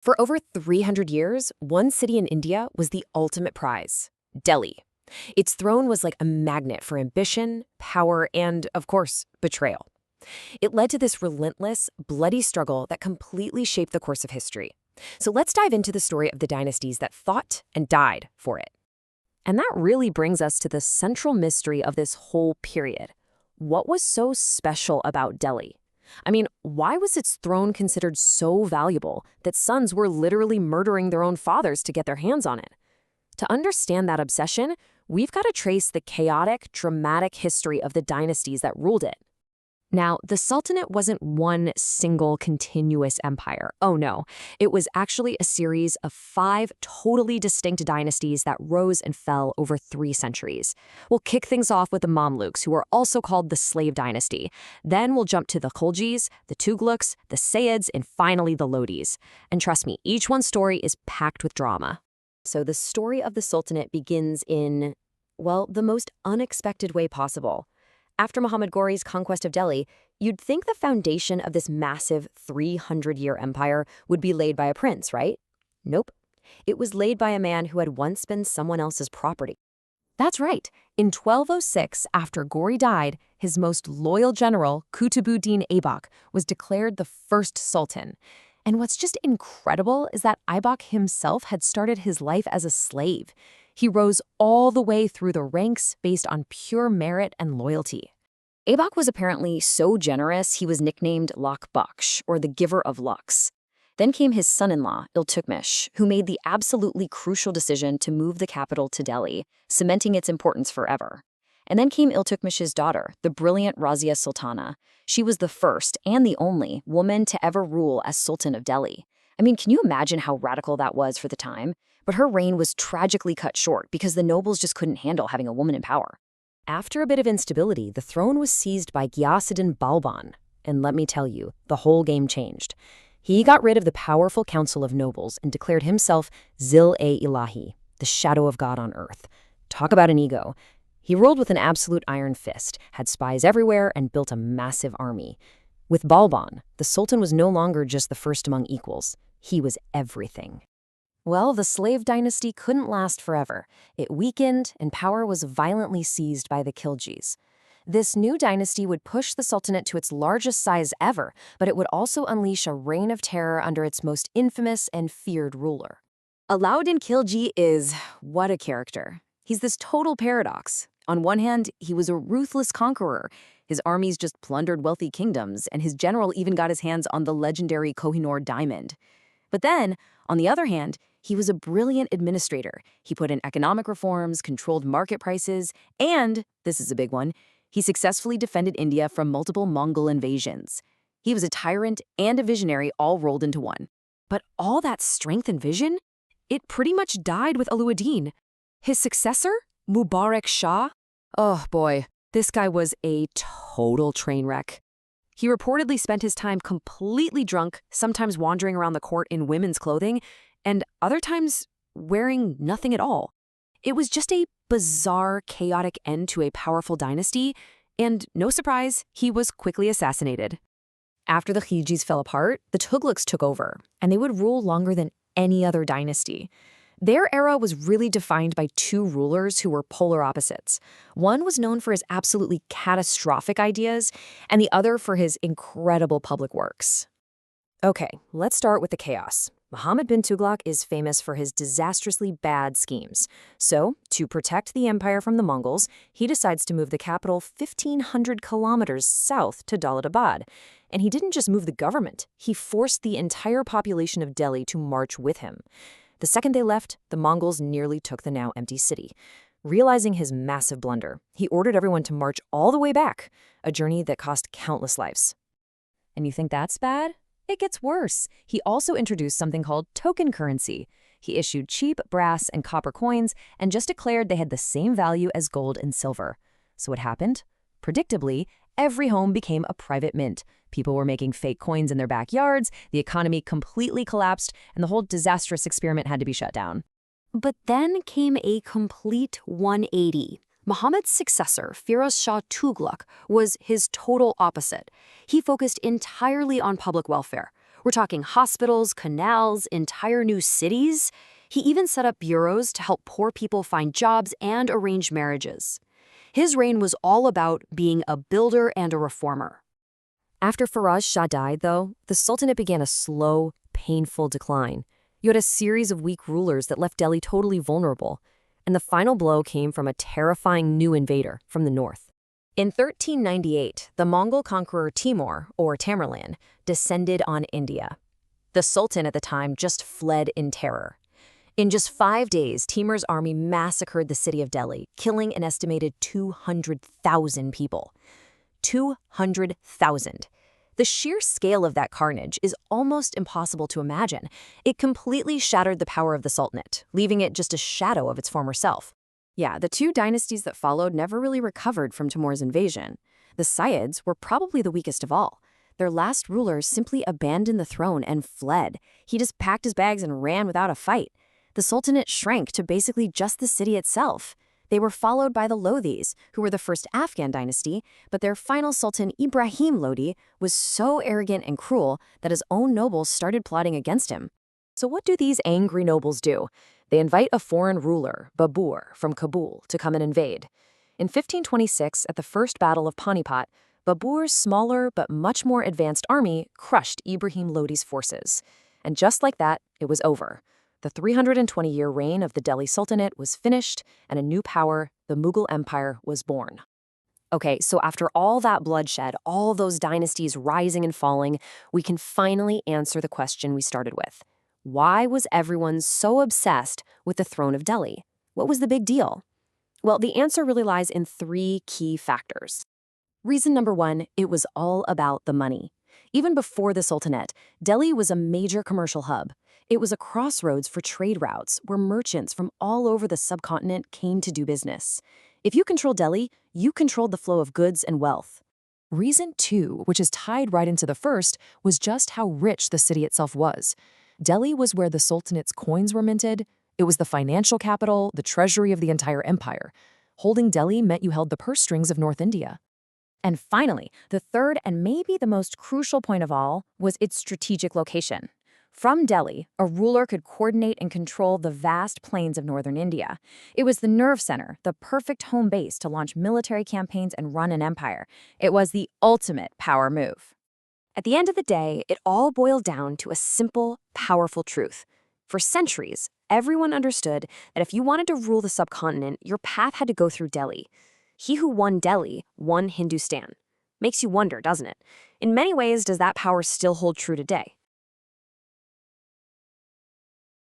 For over 300 years, one city in India was the ultimate prize: Delhi. Its throne was like a magnet for ambition, power, and, of course, betrayal. It led to this relentless, bloody struggle that completely shaped the course of history. So let's dive into the story of the dynasties that fought and died for it. And that really brings us to the central mystery of this whole period. What was so special about Delhi? I mean, why was its throne considered so valuable that sons were literally murdering their own fathers to get their hands on it? To understand that obsession, we've got to trace the chaotic, dramatic history of the dynasties that ruled it. Now, the Sultanate wasn't one single continuous empire. Oh no, it was actually a series of 5 totally distinct dynasties that rose and fell over 3 centuries. We'll kick things off with the Mamluks, who are also called the Slave Dynasty. Then we'll jump to the Khuljis, the Tughlaqs, the Sayyids, and finally the Lodis. And trust me, each one's story is packed with drama. So the story of the Sultanate begins in, well, the most unexpected way possible. After Muhammad Ghori's conquest of Delhi, you'd think the foundation of this massive 300-year empire would be laid by a prince, right? Nope. It was laid by a man who had once been someone else's property. That's right. In 1206, after Ghori died, his most loyal general, Qutbuddin Aibak, was declared the first sultan. And what's just incredible is that Aibak himself had started his life as a slave. He rose all the way through the ranks based on pure merit and loyalty. Aibak was apparently so generous he was nicknamed Lak Baksh, or the giver of lucks. Then came his son-in-law, Iltutmish, who made the absolutely crucial decision to move the capital to Delhi, cementing its importance forever. And then came Iltutmish's daughter, the brilliant Razia Sultana. She was the first and the only woman to ever rule as Sultan of Delhi. I mean, can you imagine how radical that was for the time? But her reign was tragically cut short because the nobles just couldn't handle having a woman in power. After a bit of instability, the throne was seized by Ghiyasuddin Balban. And let me tell you, the whole game changed. He got rid of the powerful council of nobles and declared himself Zil-e-Ilahi, the shadow of God on earth. Talk about an ego. He ruled with an absolute iron fist, had spies everywhere, and built a massive army. With Balban, the Sultan was no longer just the first among equals. He was everything. Well, the slave dynasty couldn't last forever. It weakened, and power was violently seized by the Khiljis. This new dynasty would push the Sultanate to its largest size ever, but it would also unleash a reign of terror under its most infamous and feared ruler. Alauddin Khilji is, what a character. He's this total paradox. On one hand, he was a ruthless conqueror. His armies just plundered wealthy kingdoms, and his general even got his hands on the legendary Kohinoor diamond. But then, on the other hand, he was a brilliant administrator. He put in economic reforms, controlled market prices, and, this is a big one, he successfully defended India from multiple Mongol invasions. He was a tyrant and a visionary all rolled into one. But all that strength and vision? It pretty much died with Alauddin. His successor, Mubarak Shah? Oh boy, this guy was a total train wreck. He reportedly spent his time completely drunk, sometimes wandering around the court in women's clothing, and other times wearing nothing at all. It was just a bizarre, chaotic end to a powerful dynasty, and no surprise, he was quickly assassinated. After the Khiljis fell apart, the Tughlaqs took over, and they would rule longer than any other dynasty. Their era was really defined by 2 rulers who were polar opposites. One was known for his absolutely catastrophic ideas, and the other for his incredible public works. Okay, let's start with the chaos. Muhammad bin Tughlaq is famous for his disastrously bad schemes. So, to protect the empire from the Mongols, he decides to move the capital 1,500 kilometers south to Daulatabad. And he didn't just move the government, he forced the entire population of Delhi to march with him. The second they left, the Mongols nearly took the now empty city. Realizing his massive blunder, he ordered everyone to march all the way back, a journey that cost countless lives. And you think that's bad? It gets worse. He also introduced something called token currency. He issued cheap brass and copper coins and just declared they had the same value as gold and silver. So what happened? Predictably, every home became a private mint. People were making fake coins in their backyards, the economy completely collapsed, and the whole disastrous experiment had to be shut down. But then came a complete 180. Muhammad's successor, Firoz Shah Tughlaq, was his total opposite. He focused entirely on public welfare. We're talking hospitals, canals, entire new cities. He even set up bureaus to help poor people find jobs and arrange marriages. His reign was all about being a builder and a reformer. After Firoz Shah died, though, the Sultanate began a slow, painful decline. You had a series of weak rulers that left Delhi totally vulnerable, and the final blow came from a terrifying new invader from the north. In 1398, the Mongol conqueror Timur, or Tamerlan, descended on India. The Sultan at the time just fled in terror. In just 5 days, Timur's army massacred the city of Delhi, killing an estimated 200,000 people. 200,000. The sheer scale of that carnage is almost impossible to imagine. It completely shattered the power of the Sultanate, leaving it just a shadow of its former self. Yeah, the two dynasties that followed never really recovered from Timur's invasion. The Sayyids were probably the weakest of all. Their last ruler simply abandoned the throne and fled. He just packed his bags and ran without a fight. The Sultanate shrank to basically just the city itself. They were followed by the Lodhis, who were the first Afghan dynasty, but their final sultan, Ibrahim Lodi, was so arrogant and cruel that his own nobles started plotting against him. So what do these angry nobles do? They invite a foreign ruler, Babur, from Kabul, to come and invade. In 1526, at the First Battle of Panipat, Babur's smaller but much more advanced army crushed Ibrahim Lodi's forces. And just like that, it was over. The 320-year reign of the Delhi Sultanate was finished, and a new power, the Mughal Empire, was born. Okay, so after all that bloodshed, all those dynasties rising and falling, we can finally answer the question we started with. Why was everyone so obsessed with the throne of Delhi? What was the big deal? Well, the answer really lies in 3 key factors. Reason number 1, it was all about the money. Even before the Sultanate, Delhi was a major commercial hub. It was a crossroads for trade routes where merchants from all over the subcontinent came to do business. If you controlled Delhi, you controlled the flow of goods and wealth. Reason 2, which is tied right into the first, was just how rich the city itself was. Delhi was where the Sultanate's coins were minted. It was the financial capital, the treasury of the entire empire. Holding Delhi meant you held the purse strings of North India. And finally, the third and maybe the most crucial point of all was its strategic location. From Delhi, a ruler could coordinate and control the vast plains of northern India. It was the nerve center, the perfect home base to launch military campaigns and run an empire. It was the ultimate power move. At the end of the day, it all boiled down to a simple, powerful truth. For centuries, everyone understood that if you wanted to rule the subcontinent, your path had to go through Delhi. He who won Delhi won Hindustan. Makes you wonder, doesn't it? In many ways, does that power still hold true today?